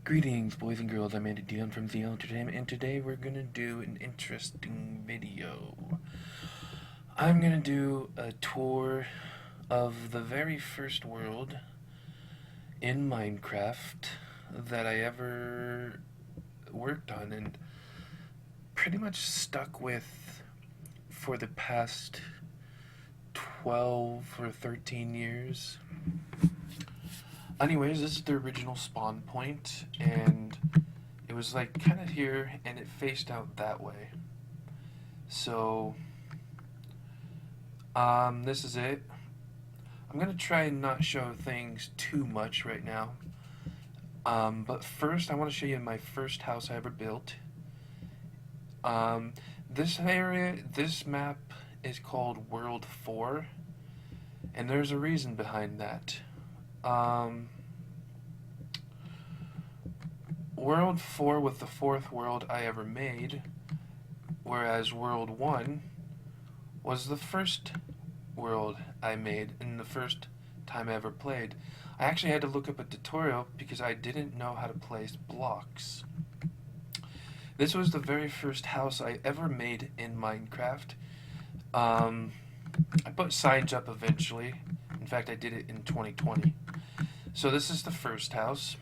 Greetings, boys and girls. I'm Andy Dion from Zeal Entertainment, and today we're gonna do an interesting video. I'm gonna do a tour of the very first world in Minecraft that I ever worked on and pretty much stuck with for the past 12 or 13 years. Anyways, this is the original spawn point, and it was like kind of here, and it faced out that way. So, this is it. I'm gonna try and not show things too much right now. But first, I want to show you my first house I ever built. This area, this map is called World 4, and there's a reason behind that. World 4 was the fourth world I ever made, whereas World 1 was the first world I made and the first time I ever played. I actually had to look up a tutorial because I didn't know how to place blocks. This was the very first house I ever made in Minecraft. I put signs up eventually. In fact, I did it in 2020. So this is the first house,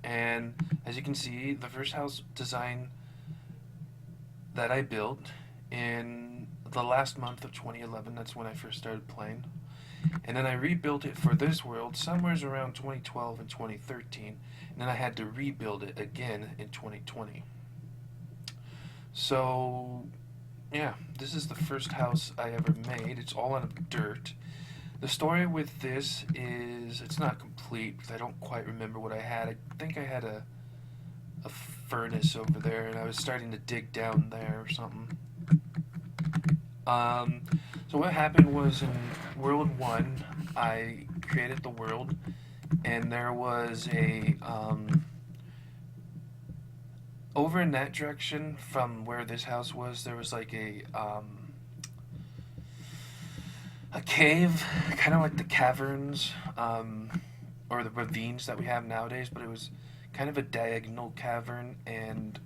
and as you can see, the first house design that I built in the last month of 2011, that's when I first started playing. And then I rebuilt it for this world somewhere around 2012 and 2013, and then I had to rebuild it again in 2020. So, yeah, this is the first house I ever made. It's all out of dirt. The story with this is, it's not complete because I don't quite remember what I had. I think I had a furnace over there, and I was starting to dig down there or something. So what happened was in World 1, I created the world, and there was a, over in that direction from where this house was, there was like a cave, kind of like the caverns, or the ravines that we have nowadays, but it was kind of a diagonal cavern, and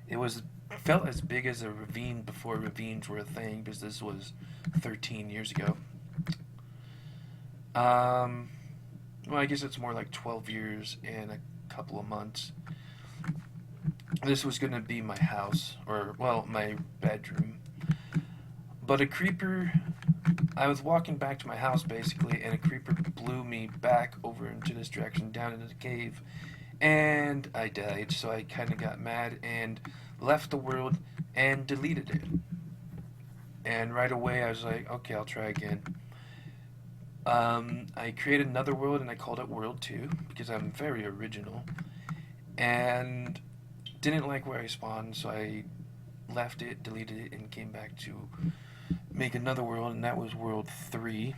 it felt as big as a ravine before ravines were a thing, because this was 13 years ago. Well, I guess it's more like 12 years and a couple of months. This was going to be my house, or, well, my bedroom. But a creeper, I was walking back to my house basically, and a creeper blew me back over into this direction, down into the cave, and I died. So I kind of got mad and left the world and deleted it. And right away I was like, okay, I'll try again. I created another world and I called it World 2 because I'm very original, and didn't like where I spawned, so I left it, deleted it, and came back to make another world, and that was World 3.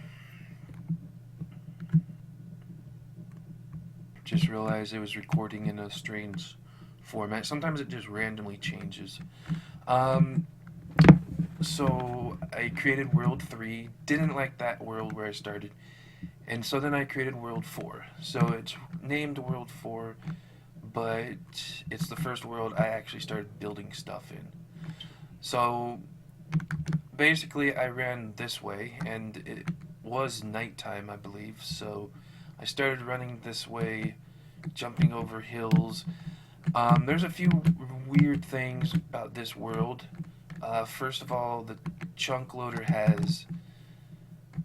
Just realized it was recording in a strange format. Sometimes it just randomly changes. So I created World 3, didn't like that world where I started, and so then I created World 4. So it's named World 4, but it's the first world I actually started building stuff in. So basically I ran this way, and it was nighttime, I believe, so I started running this way, jumping over hills. There's a few weird things about this world. First of all, the chunk loader has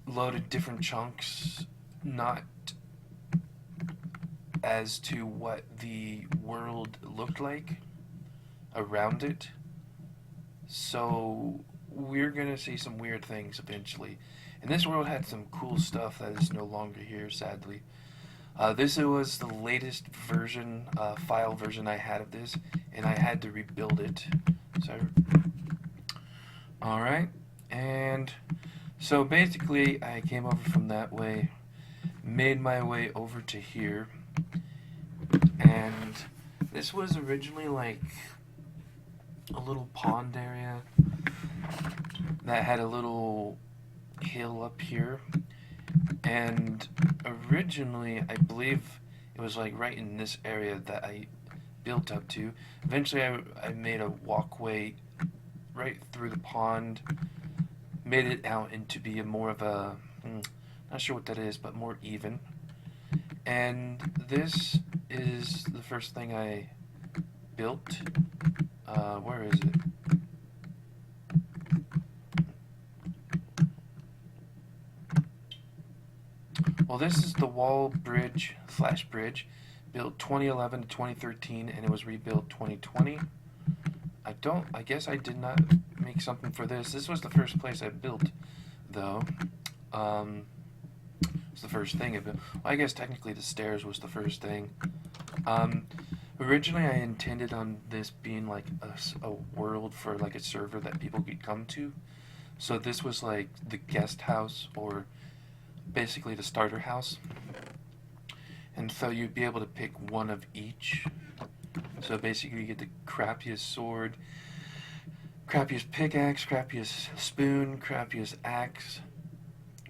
loaded different chunks, not as to what the world looked like around it. So we're gonna see some weird things eventually. And this world had some cool stuff that is no longer here, sadly. This was the latest version, file version I had of this, and I had to rebuild it. So, alright, and so basically I came over from that way, made my way over to here, and this was originally like a little pond area that had a little hill up here, and originally I believe It was like right in this area that I built up to. Eventually, I made a walkway right through the pond, made it out into be a more of a, not sure what that is, but more even. And this is the first thing I built. Where is it? Well, this is the wall bridge, Flash Bridge, built 2011 to 2013, and it was rebuilt 2020. I guess I did not make something for this. This was the first place I built, though. It's the first thing I built. Well, I guess technically the stairs was the first thing. Originally, I intended on this being like a world for like a server that people could come to. So this was like the guest house, or basically the starter house. And so you'd be able to pick one of each. So basically you get the crappiest sword, crappiest pickaxe, crappiest spoon, crappiest axe,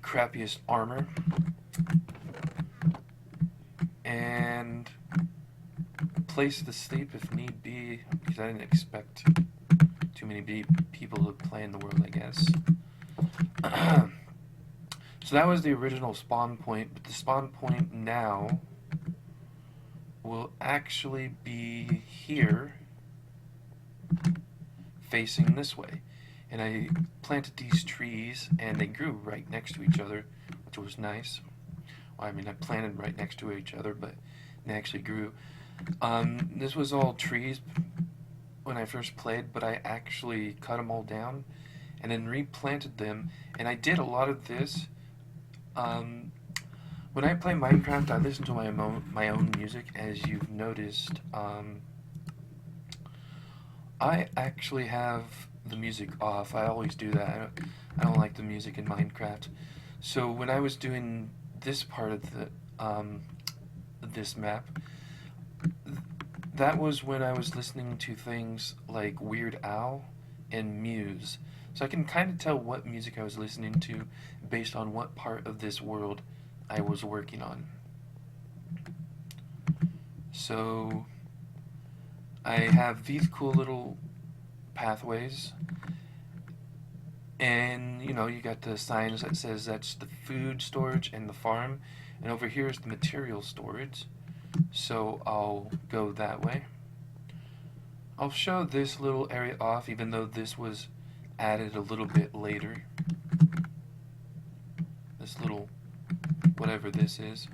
crappiest armor, and place to sleep if need be, because I didn't expect too many people to play in the world, I guess. So that was the original spawn point, but the spawn point now will actually be here, facing this way. And I planted these trees, and they grew right next to each other, which was nice. Well, I mean, I planted right next to each other, but they actually grew. This was all trees when I first played, but I actually cut them all down and then replanted them. And I did a lot of this. When I play Minecraft, I listen to my own music, as you've noticed. I actually have the music off. I always do that. I don't like the music in Minecraft. So when I was doing this part of this map, that was when I was listening to things like Weird Al and Muse. So I can kind of tell what music I was listening to based on what part of this world I was working on. So I have these cool little pathways, and you know, you got the signs that says that's the food storage and the farm, and over here is the material storage. So I'll go that way. I'll show this little area off, even though this was added a little bit later. This little whatever this is.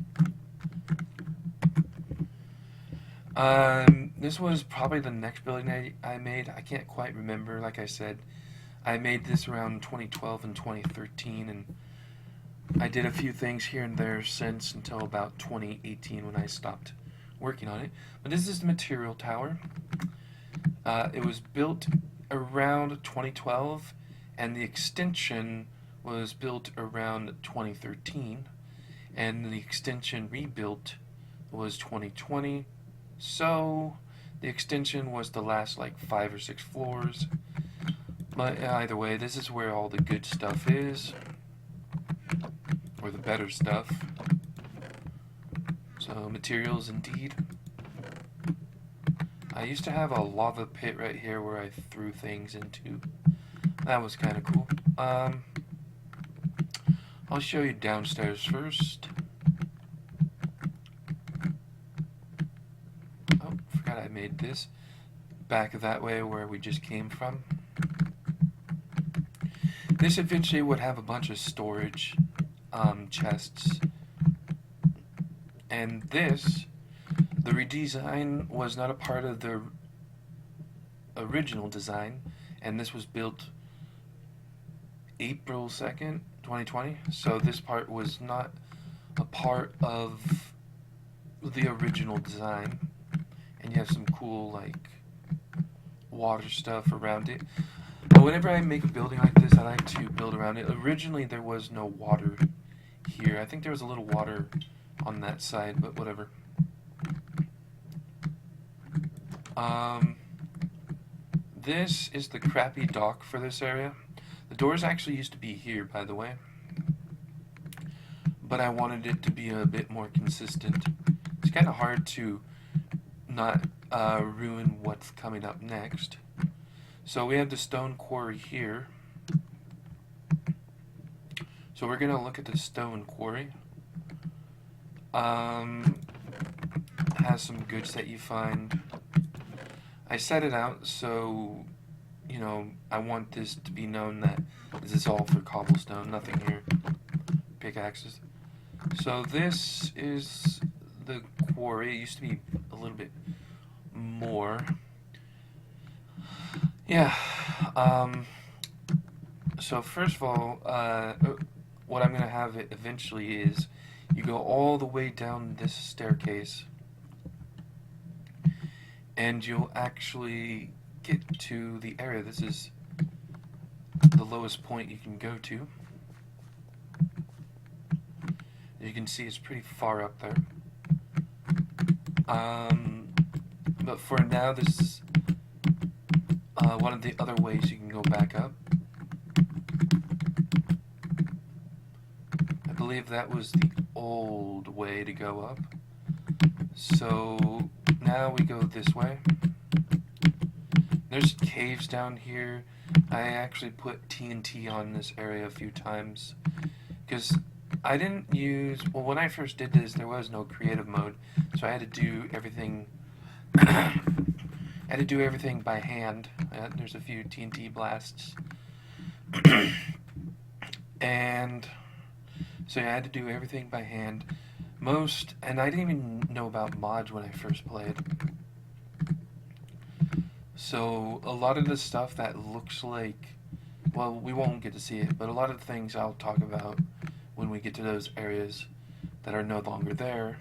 This was probably the next building I made. I can't quite remember. Like I said, I made this around 2012 and 2013, and I did a few things here and there since until about 2018 when I stopped working on it. But this is the material tower. It was built around 2012, and the extension was built around 2013, and the extension rebuilt was 2020. So the extension was the last like 5 or 6 floors. But either way, this is where all the good stuff is, or the better stuff. So materials indeed. I used to have a lava pit right here where I threw things into. That was kind of cool. I'll show you downstairs first. Oh, forgot I made this. Back that way where we just came from. This eventually would have a bunch of storage chests. And this, the redesign was not a part of the original design, and this was built April 2nd, 2020, so this part was not a part of the original design. And you have some cool like water stuff around it. But whenever I make a building like this, I like to build around it. Originally there was no water here. I think there was a little water on that side, but whatever. This is the crappy dock for this area. The doors actually used to be here, by the way, but I wanted it to be a bit more consistent. It's kind of hard to not ruin what's coming up next. So we have the stone quarry here. So we're going to look at the stone quarry. Has some goods that you find. I set it out so, you know, I want this to be known that this is all for cobblestone, nothing here. Pickaxes. So this is the quarry. It used to be a little bit more. Yeah. So first of all, what I'm going to have it eventually is you go all the way down this staircase and you'll actually get to the area. This is the lowest point you can go to. As you can see, it's pretty far up there. But for now, this is one of the other ways you can go back up. I believe that was the old way to go up. So now we go this way. There's caves down here. I actually put TNT on this area a few times because I didn't use, well, when I first did this there was no creative mode, so I had to do everything by hand. There's a few TNT blasts. And so yeah, I had to do everything by hand. And I didn't even know about mods when I first played. So a lot of the stuff that looks like, well, we won't get to see it, but a lot of the things I'll talk about when we get to those areas that are no longer there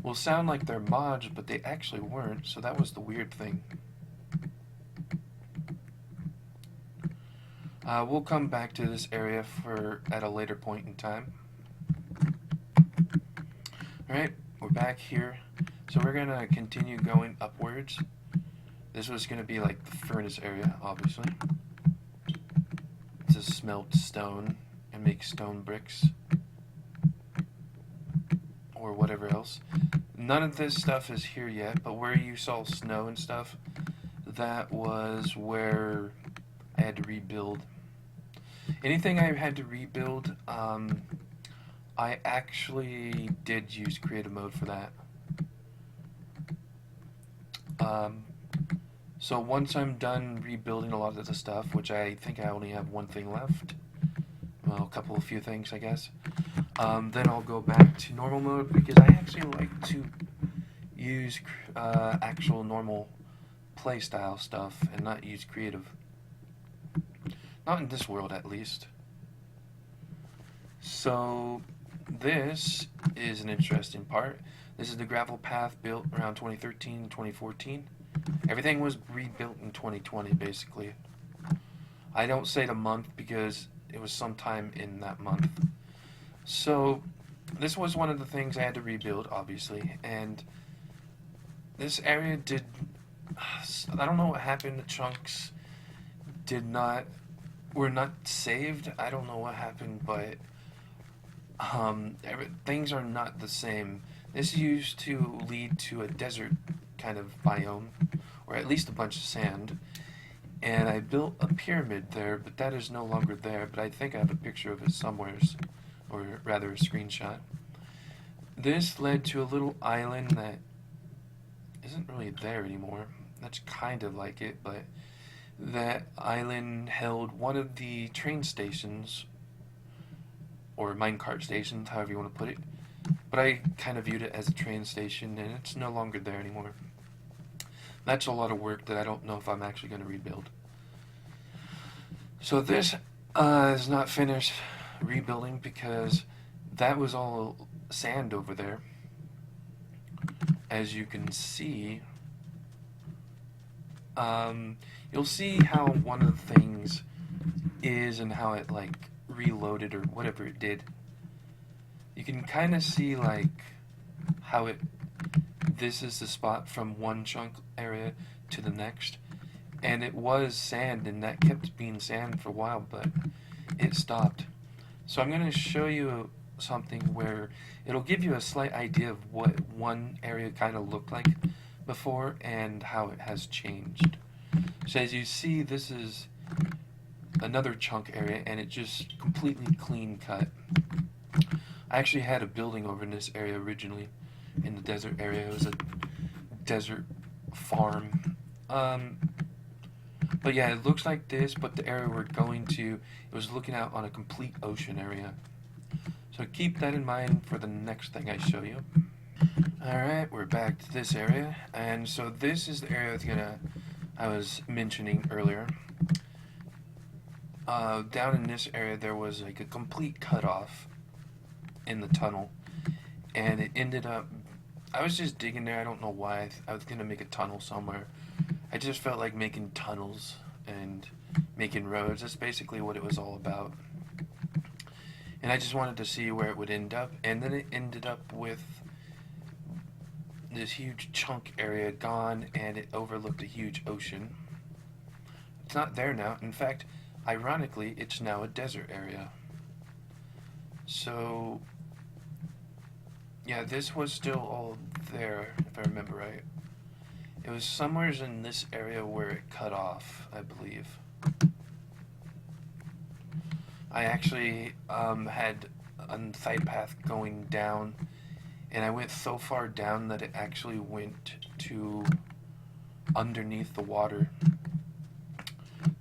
will sound like they're mods, but they actually weren't, so that was the weird thing. We'll come back to this area at a later point in time. Alright, we're back here. So we're going to continue going upwards. This was going to be like the furnace area, obviously. To smelt stone and make stone bricks. Or whatever else. None of this stuff is here yet, but where you saw snow and stuff, that was where I had to rebuild. Anything I had to rebuild, I actually did use creative mode for that. So once I'm done rebuilding a lot of the stuff, which I think I only have one thing left, well, a few things I guess, then I'll go back to normal mode because I actually like to use actual normal playstyle stuff and not use creative. Not in this world, at least. So this is an interesting part. This is the gravel path built around 2013 and 2014. Everything was rebuilt in 2020, basically. I don't say the month because it was sometime in that month. So this was one of the things I had to rebuild, obviously, and this area I don't know what happened. The chunks were not saved. I don't know what happened, but things are not the same. This used to lead to a desert kind of biome, or at least a bunch of sand, and I built a pyramid there, but that is no longer there, but I think I have a picture of it somewhere, or rather a screenshot. This led to a little island that isn't really there anymore. That's kind of like it, but that island held one of the train stations, or minecart stations, however you want to put it. But I kind of viewed it as a train station, and it's no longer there anymore. That's a lot of work that I don't know if I'm actually going to rebuild. So this is not finished rebuilding because that was all sand over there. As you can see, you'll see how one of the things is and how it like reloaded or whatever it did. You can kind of see like how this is the spot from one chunk area to the next, and it was sand, and that kept being sand for a while, but it stopped. So I'm going to show you something where it'll give you a slight idea of what one area kind of looked like before and how it has changed. So as you see, this is another chunk area, and it just completely clean cut. I actually had a building over in this area originally, in the desert area. It was a desert farm. But yeah, it looks like this, but the area we're going to, it was looking out on a complete ocean area. So keep that in mind for the next thing I show you. Alright, we're back to this area, and so this is the area I was mentioning earlier. Down in this area there was like a complete cutoff in the tunnel, and it ended up, I was just digging there. I don't know why. I was gonna make a tunnel somewhere. I just felt like making tunnels and making roads. That's basically what it was all about. And I just wanted to see where it would end up, and then it ended up with this huge chunk area gone, and it overlooked a huge ocean. It's not there now. In fact, ironically, it's now a desert area. So yeah, this was still all there, if I remember right. It was somewhere in this area where it cut off, I believe. I actually had a side path going down, and I went so far down that it actually went to underneath the water.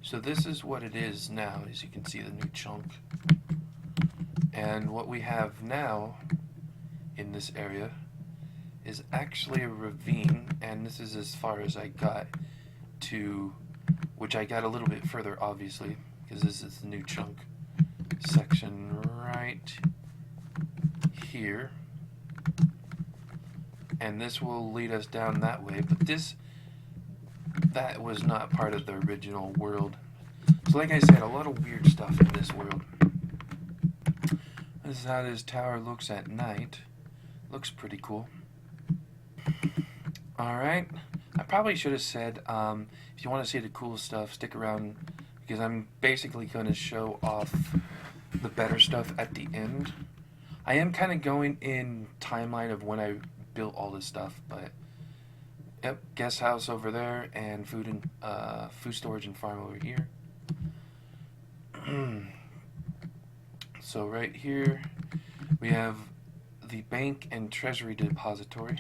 So this is what it is now, as you can see, the new chunk. And what we have now in this area is actually a ravine, and this is as far as I got to, which I got a little bit further obviously, because this is the new chunk section right here, and this will lead us down that way, but that was not part of the original world. So like I said, a lot of weird stuff in this world. This is how this tower looks at night. Looks pretty cool. Alright, I probably should have said, if you want to see the cool stuff, stick around, because I'm basically going to show off the better stuff at the end. I am kind of going in timeline of when I built all this stuff, but yep, guest house over there, and food storage and farm over here. So right here we have the bank and treasury depository.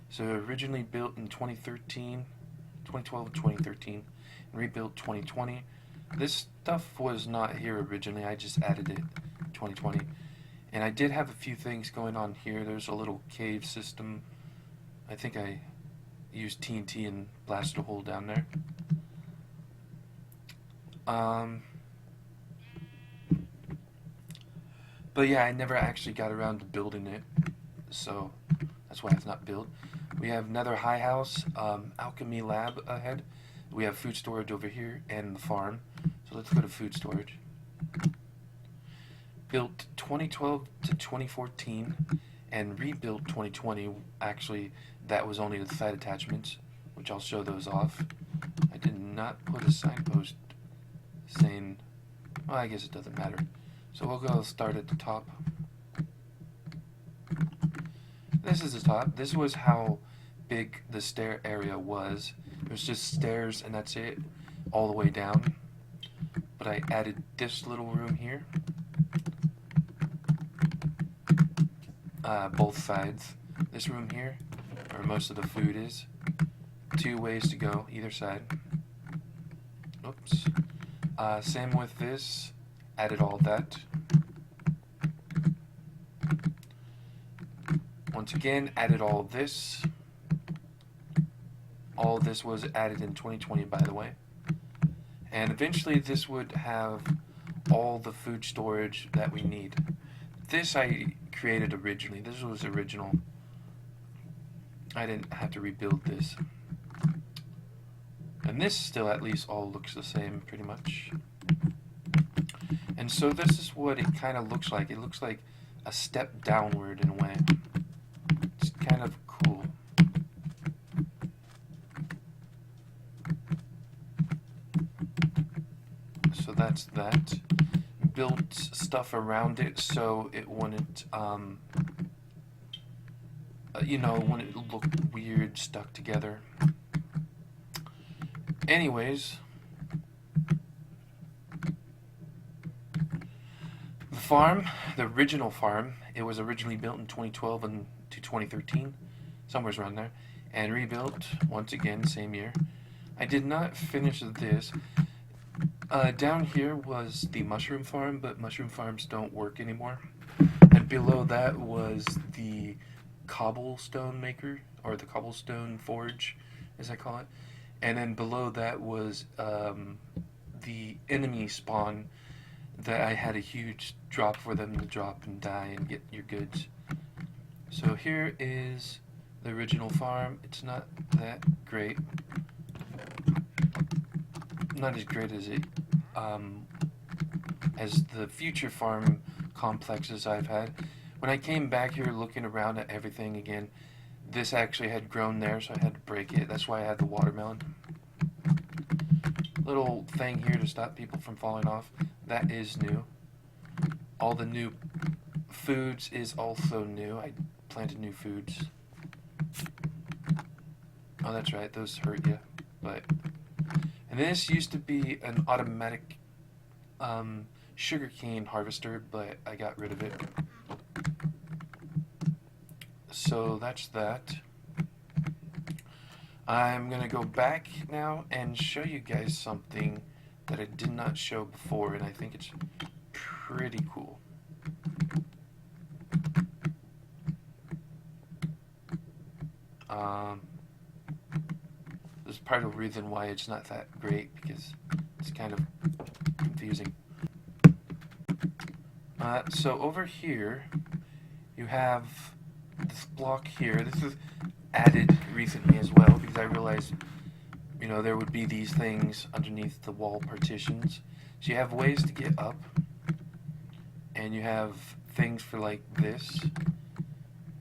So originally built in 2012 and 2013, and rebuilt 2020. This stuff was not here originally, I just added it in 2020. And I did have a few things going on here. There's a little cave system. I think I used TNT and blasted a hole down there. But yeah, I never actually got around to building it, so that's why it's not built. We have another high house, alchemy lab ahead. We have food storage over here and the farm. So let's go to food storage. Built 2012 to 2014 and rebuilt 2020. Actually, that was only the side attachments, which I'll show those off. I did not put a signpost saying, well, I guess it doesn't matter. So we'll go start at the top. This is the top. This was how big the stair area was. It was just stairs and that's it, all the way down. But I added this little room here. Both sides. This room here, where most of the food is. 2 ways to go, either side. Oops. Same with this. Added all that. Once again, added all this. All this was added in 2020, by the way. And eventually this would have all the food storage that we need. This I created originally. This was original. I didn't have to rebuild this. And this still at least all looks the same, pretty much. And so this is what it kind of looks like. It looks like a step downward in a way. It's kind of cool. So that's that. built stuff around it so it wouldn't, wouldn't look weird stuck together. Anyways, the farm, the original farm, it was originally built in 2012 and to 2013, somewhere around there, and rebuilt once again same year. I did not finish this. Down here was the mushroom farm, but mushroom farms don't work anymore. And below that was the cobblestone maker, or the cobblestone forge, as I call it. And then below that was the enemy spawn that I had a huge drop for them to drop and die and get your goods. So here is the original farm. It's not that great. Not as great as it as the future farm complexes I've had. When I came back here looking around at everything again, this actually had grown there, so I had to break it. That's why I had the watermelon. Little thing here to stop people from falling off. That is new. All the new foods is also new. I planted new foods. Oh, that's right. Those hurt you. But and this used to be an automatic sugarcane harvester, but I got rid of it. So that's that. I'm going to go back now and show you guys something that I did not show before, and I think it's pretty cool. This is part of the reason why it's not that great, because it's kind of confusing. So over here, you have this block here. This is added recently as well, because I realized, there would be these things underneath the wall partitions. So you have ways to get up, and you have things for like this,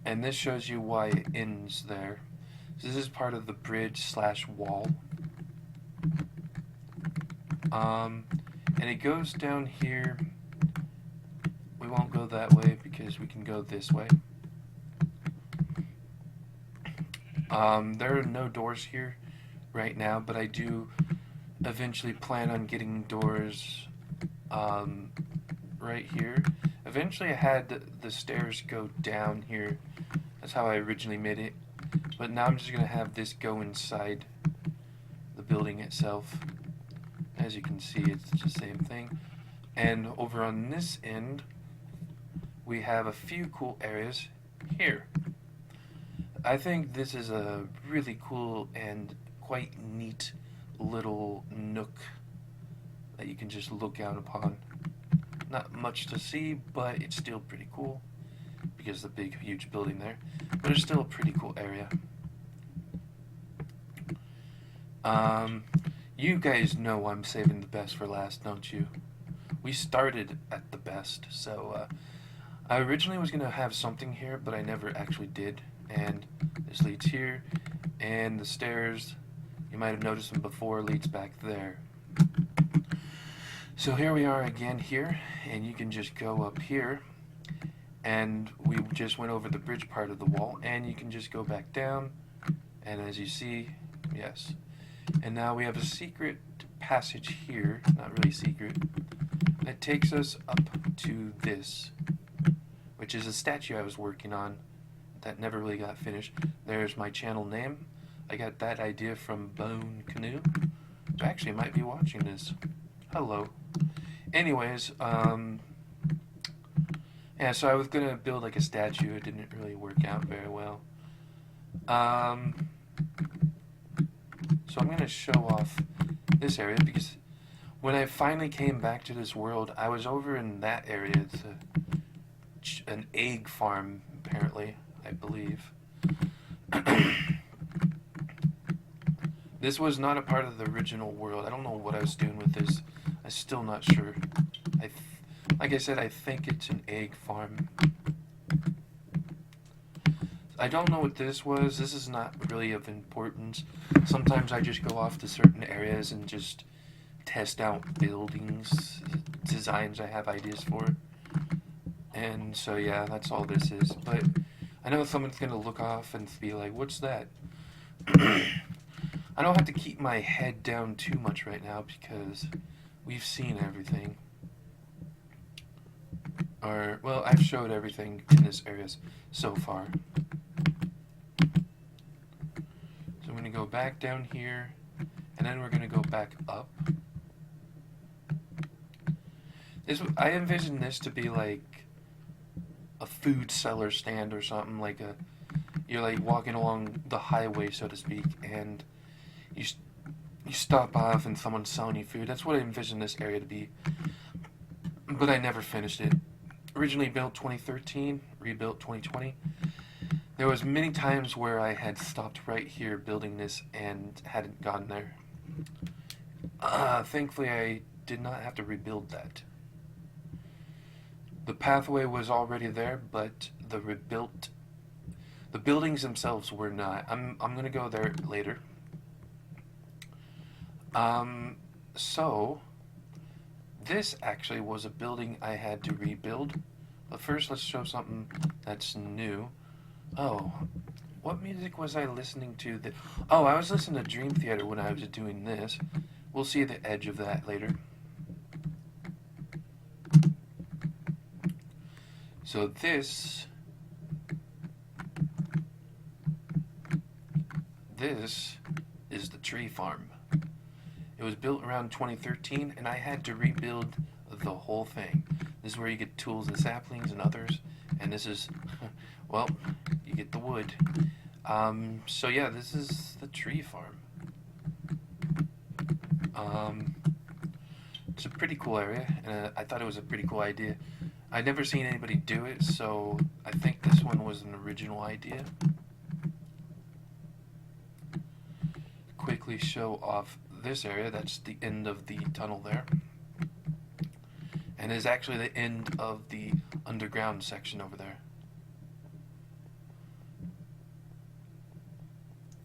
and this shows you why it ends there. So this is part of the bridge/wall. And it goes down here. We won't go that way because we can go this way. There are no doors here right now, but I do eventually plan on getting doors right here. Eventually I had the stairs go down here. That's how I originally made it. But now I'm just going to have this go inside the building itself. As you can see, it's the same thing. And over on this end, we have a few cool areas here. I think this is a really cool and quite neat little nook that you can just look out upon. Not much to see, but it's still pretty cool because of the big, huge building there. But it's still a pretty cool area. You guys know I'm saving the best for last, don't you? We started at the best, so I originally was going to have something here, but I never actually did. And this leads here, and the stairs, you might have noticed them before, leads back there. So here we are again here, and you can just go up here, and we just went over the bridge part of the wall, and you can just go back down, and as you see, yes. And now we have a secret passage here, not really secret, that takes us up to this, which is a statue I was working on that never really got finished. There's my channel name. I got that idea from Bone Canoe, who actually might be watching this. Hello. Anyways, yeah, so I was gonna build like a statue. It didn't really work out very well. So I'm gonna show off this area because when I finally came back to this world, I was over in that area. It's an egg farm, apparently, I believe. This was not a part of the original world. I don't know what I was doing with this. I'm still not sure. Like I said, I think it's an egg farm. I don't know what this was. This is not really of importance. Sometimes I just go off to certain areas and just test out buildings, designs I have ideas for. And so, yeah, that's all this is. But I know someone's going to look off and be like, what's that? I don't have to keep my head down too much right now because we've seen everything. Or, well, I've showed everything in this area so far. So I'm going to go back down here, and then we're going to go back up. I envision this to be like a food seller stand or something, like you're like walking along the highway, so to speak, and you stop off and someone's selling you food. That's what I envision this area to be, but I never finished it. Originally built 2013, rebuilt 2020. There was many times where I had stopped right here building this and hadn't gone there. Thankfully, I did not have to rebuild that. The pathway was already there, but the buildings themselves were not. I'm gonna go there later. So this actually was a building I had to rebuild. But first, let's show something that's new. Oh, what music was I listening to? Oh, I was listening to Dream Theater when I was doing this. We'll see the edge of that later. So this is the tree farm. It was built around 2013, and I had to rebuild the whole thing. This is where you get tools and saplings and others, and this is, well, you get the wood. So yeah, this is the tree farm. It's a pretty cool area, and I thought it was a pretty cool idea. I'd never seen anybody do it, so I think this one was an original idea. Quickly show off this area. That's the end of the tunnel there. And is actually the end of the underground section over there.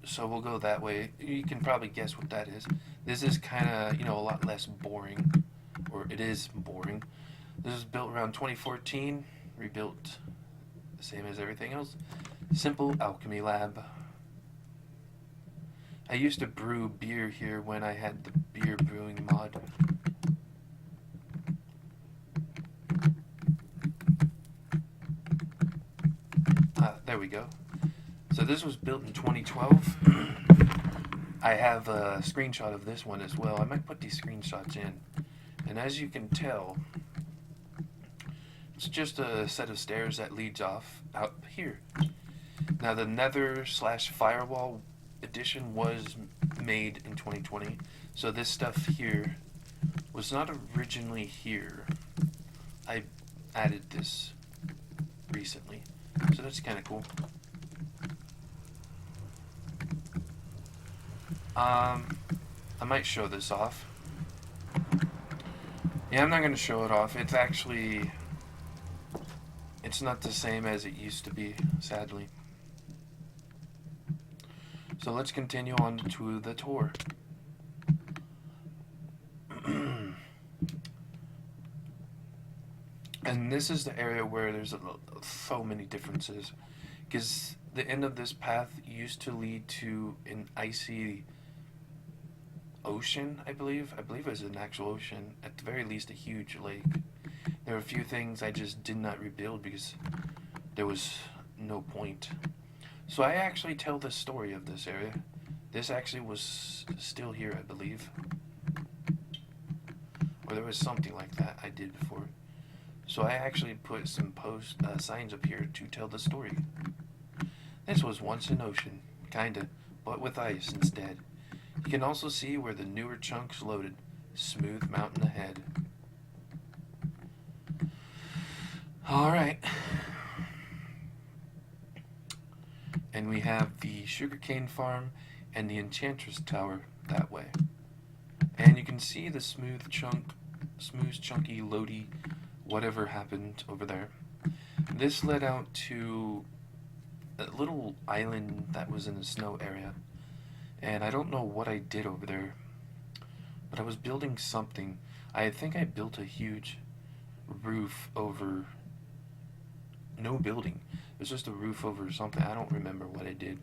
So we'll go that way. You can probably guess what that is. This is kind of, a lot less boring. Or it is boring. This was built around 2014, rebuilt the same as everything else. Simple alchemy lab. I used to brew beer here when I had the beer brewing mod. There we go. So this was built in 2012. I have a screenshot of this one as well. I might put these screenshots in. And as you can tell, it's just a set of stairs that leads off out here. Now the Nether/Firewall edition was made in 2020, so this stuff here was not originally here. I added this recently, so that's kind of cool. I might show this off. Yeah, I'm not going to show it off. It's not the same as it used to be, sadly. So let's continue on to the tour. And this is the area where there's so many differences, because the end of this path used to lead to an icy ocean, I believe. I believe it was an actual ocean, at the very least a huge lake. There were a few things I just did not rebuild because there was no point. So I actually tell the story of this area. This actually was still here, I believe. Or there was something like that I did before. So I actually put some signs up here to tell the story. This was once an ocean, kinda, but with ice instead. You can also see where the newer chunks loaded. Smooth mountain ahead. Alright. And we have the sugarcane farm and the enchantress tower that way. And you can see the smooth, chunky, loady, whatever happened over there. This led out to a little island that was in the snow area. And I don't know what I did over there, but I was building something. I think I built a huge roof over no building. It was just a roof over something. I don't remember what I did.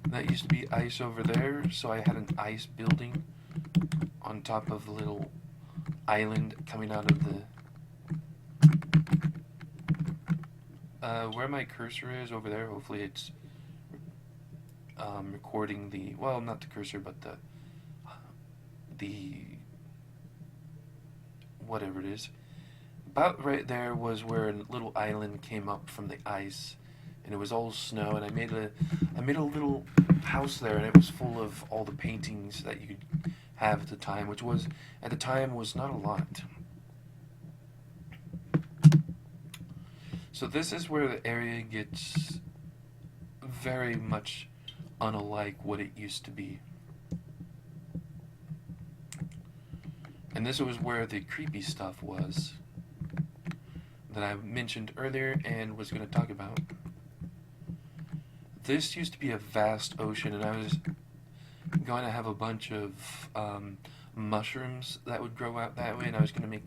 That used to be ice over there, so I had an ice building on top of the little island coming out of the where my cursor is over there. Hopefully it's recording the, well, not the cursor, but the whatever it is. About right there was where a little island came up from the ice, and it was all snow. And I made a little house there, and it was full of all the paintings that you could have at the time, which was at the time was not a lot. So this is where the area gets very much unlike what it used to be. And this was where the creepy stuff was that I mentioned earlier and was going to talk about. This used to be a vast ocean, and I was going to have a bunch of mushrooms that would grow out that way, and I was going to make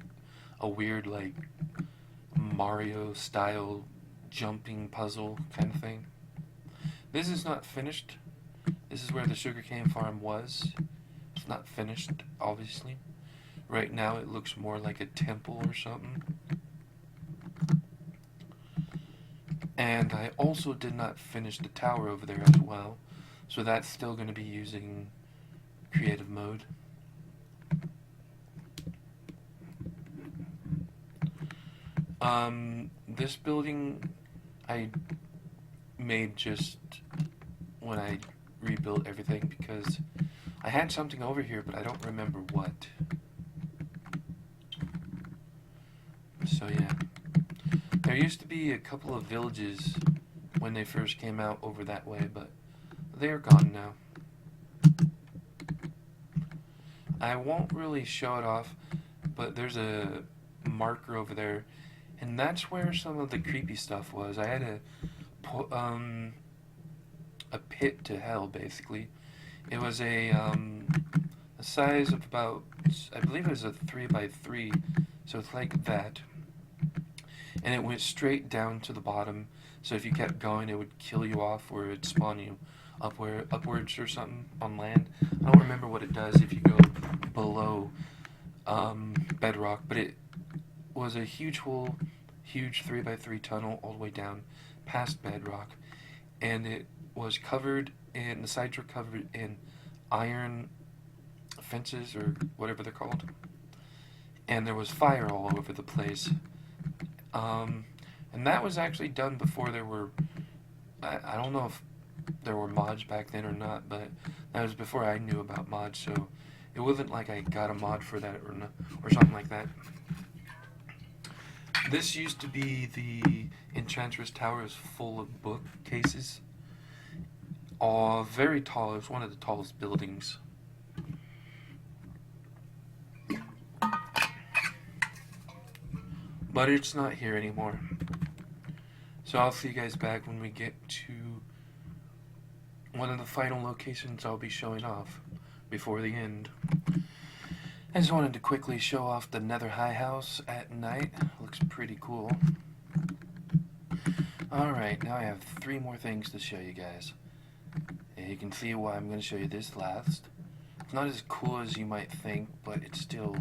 a weird, like, Mario style jumping puzzle kind of thing. This is not finished. This is where the sugarcane farm was. It's not finished, obviously. Right now it looks more like a temple or something. And I also did not finish the tower over there as well, so that's still going to be using creative mode. This building I made just when I rebuilt everything, because I had something over here, but I don't remember what. So yeah. There used to be a couple of villages when they first came out over that way, but they're gone now. I won't really show it off, but there's a marker over there, and that's where some of the creepy stuff was. I had a pit to hell, basically. It was a size of about, I believe it was a 3x3, so it's like that. And it went straight down to the bottom, so if you kept going, it would kill you off, or it would spawn you upwards or something on land. I don't remember what it does if you go below bedrock, but it was a huge hole, huge 3x3 tunnel all the way down past bedrock, and it was covered, and the sides were covered in iron fences, or whatever they're called, and there was fire all over the place. And that was actually done before there were, I don't know if there were mods back then or not, but that was before I knew about mods, so it wasn't like I got a mod for that or something like that. This used to be the Enchantress Tower. Is full of bookcases. Very tall. It was one of the tallest buildings. But it's not here anymore. So I'll see you guys back when we get to one of the final locations I'll be showing off before the end. I just wanted to quickly show off the Nether High House at night. Looks pretty cool. Alright, now I have 3 more things to show you guys. And you can see why I'm going to show you this last. It's not as cool as you might think, but it's still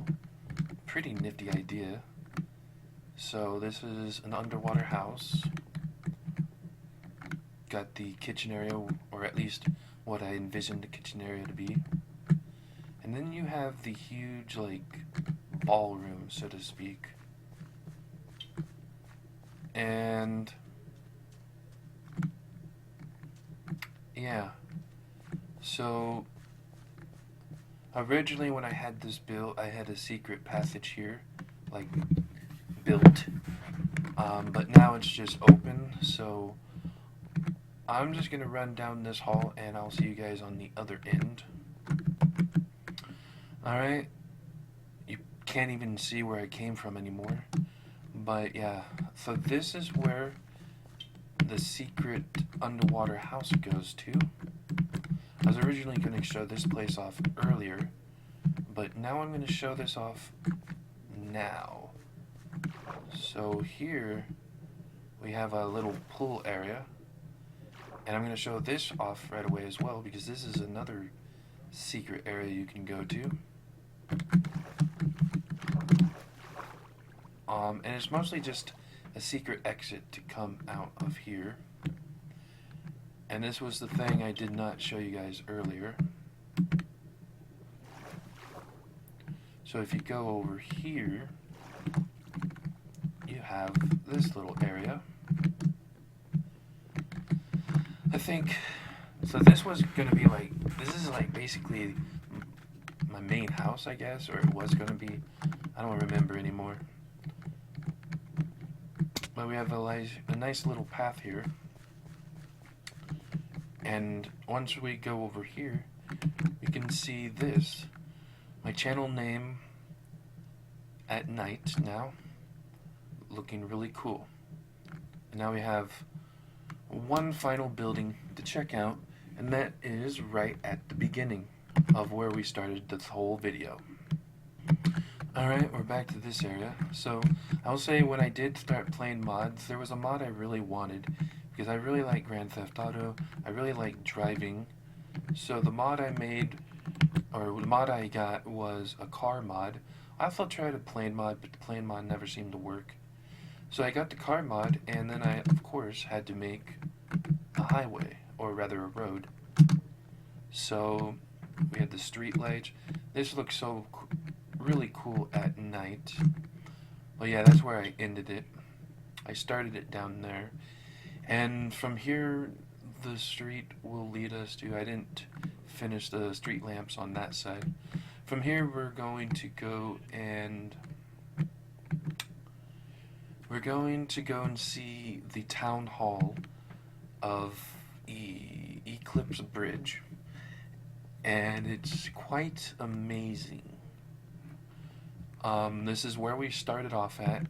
a pretty nifty idea. So this is an underwater house. Got the kitchen area, or at least what I envisioned the kitchen area to be. And then you have the huge, like, ballroom, so to speak. And yeah. So originally when I had this built, I had a secret passage here, like, built, but now it's just open, so I'm just gonna run down this hall and I'll see you guys on the other end. Alright, you can't even see where I came from anymore, but yeah, so this is where the secret underwater house goes to. I was originally going to show this place off earlier, But now I'm going to show this off now. So here we have a little pool area, and I'm going to show this off right away as well, because this is another secret area you can go to. And it's mostly just a secret exit to come out of here. And this was the thing I did not show you guys earlier. So if you go over here, you have this little area. I think, so this was going to be like, this is like basically my main house, I guess, or it was going to be. I don't remember anymore. But we have a nice little path here. And once we go over here, we can see this. My channel name at night now, looking really cool. And now we have one final building to check out, and that is right at the beginning of where we started this whole video. Alright, we're back to this area. So, I'll say when I did start playing mods, there was a mod I really wanted, because I really like Grand Theft Auto, I really like driving. So the mod I made, or the mod I got, was a car mod. I also tried a plane mod, but the plane mod never seemed to work. So I got the car mod, and then I, of course, had to make a highway, or rather a road. So we had the street lights. This looks so really cool at night. Well, yeah, that's where I ended it. I started it down there. And from here, the street will lead us to, I didn't finish the street lamps on that side. From here, we're going to go and see the town hall of Eclipse Bridge. And it's quite amazing. This is where we started off at.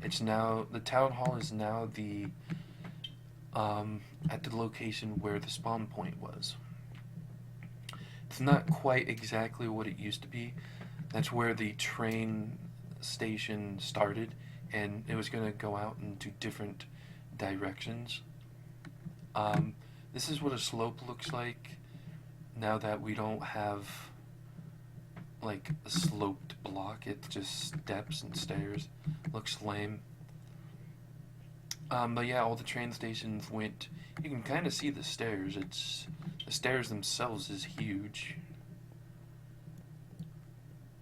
It's now, the town hall is now the at the location where the spawn point was. It's not quite exactly what it used to be. That's where the train station started, and it was going to go out into different directions. This is what a slope looks like now that we don't have like a sloped block. It's just steps and stairs. Looks lame. But yeah, all the train stations went. You can kind of see the stairs. The stairs themselves is huge.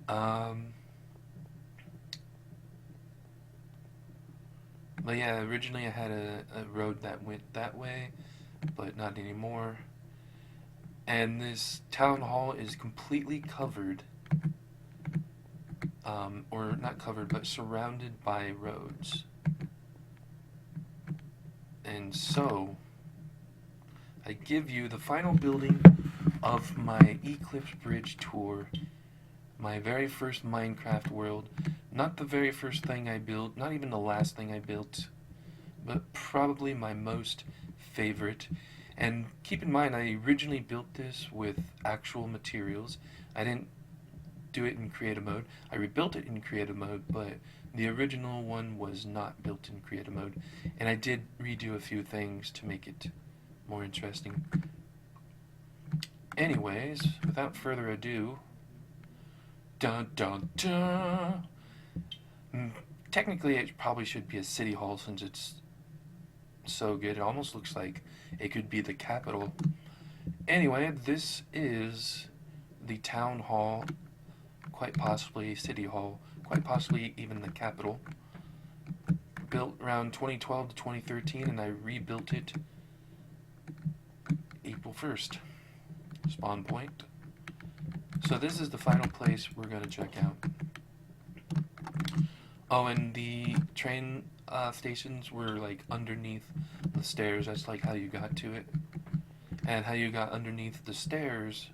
But yeah, originally I had a road that went that way, but not anymore. And this town hall is completely covered, or not covered, but surrounded by roads. And so, I give you the final building of my Eclipse Bridge tour, my very first Minecraft world, not the very first thing I built, not even the last thing I built, but probably my most favorite. And keep in mind, I originally built this with actual materials. I didn't do it in creative mode. I rebuilt it in creative mode, but the original one was not built in creative mode. And I did redo a few things to make it more interesting. Anyways, without further ado, dun dun dun! Technically, it probably should be a city hall since it's so good. It almost looks like it could be the capital. Anyway, this is the town hall, quite possibly city hall, quite possibly even the capital. Built around 2012 to 2013, and I rebuilt it April 1st. Spawn point. So this is the final place we're going to check out. Oh, and the train stations were like underneath the stairs. That's like how you got to it. And how you got underneath the stairs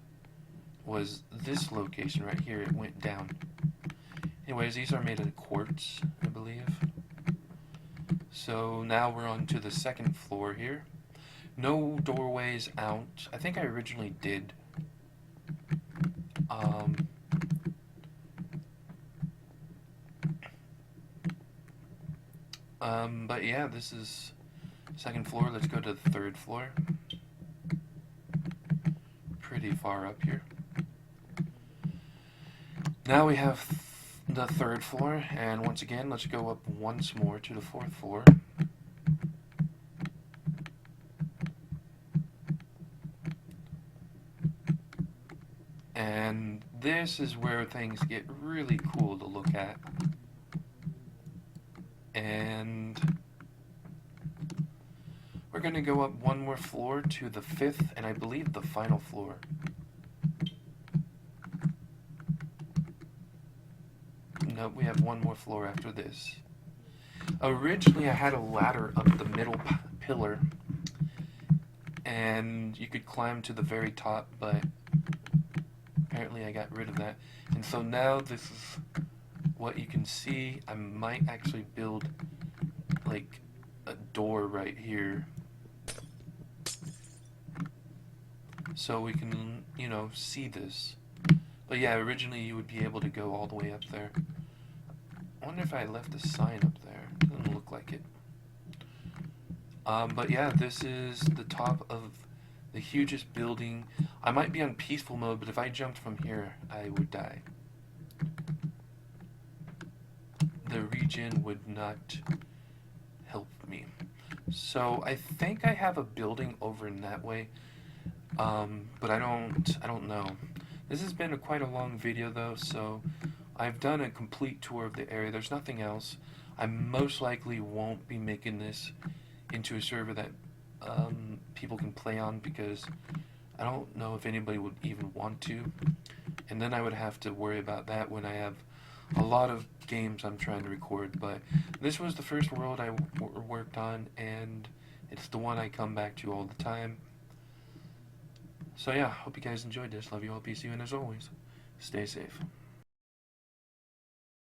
was this location right here. It went down. Anyways, these are made of quartz, I believe. So now we're on to the second floor here. No doorways out. I think I originally did. But yeah, this is second floor. Let's go to the third floor. Pretty far up here. Now we have the third floor, and once again, let's go up once more to the fourth floor. And this is where things get really cool to look at. And we're going to go up one more floor to the fifth, and I believe the final floor. Nope, we have one more floor after this. Originally, I had a ladder up the middle pillar, and you could climb to the very top, but apparently I got rid of that. And so now this is what you can see. I might actually build like a door right here, so we can, you know, see this. But yeah, originally you would be able to go all the way up there. I wonder if I left a sign up there. Doesn't look like it. But yeah, this is the top of the hugest building. I might be on peaceful mode, but if I jumped from here, I would die. The region would not help me. So I think I have a building over in that way, but I don't know. This has been quite a long video though, so I've done a complete tour of the area. There's nothing else. I most likely won't be making this into a server that people can play on, because I don't know if anybody would even want to. And then I would have to worry about that when I have a lot of games I'm trying to record. But this was the first world I worked on, and it's the one I come back to all the time. So yeah, hope you guys enjoyed this. Love you all, peace you, and as always, stay safe.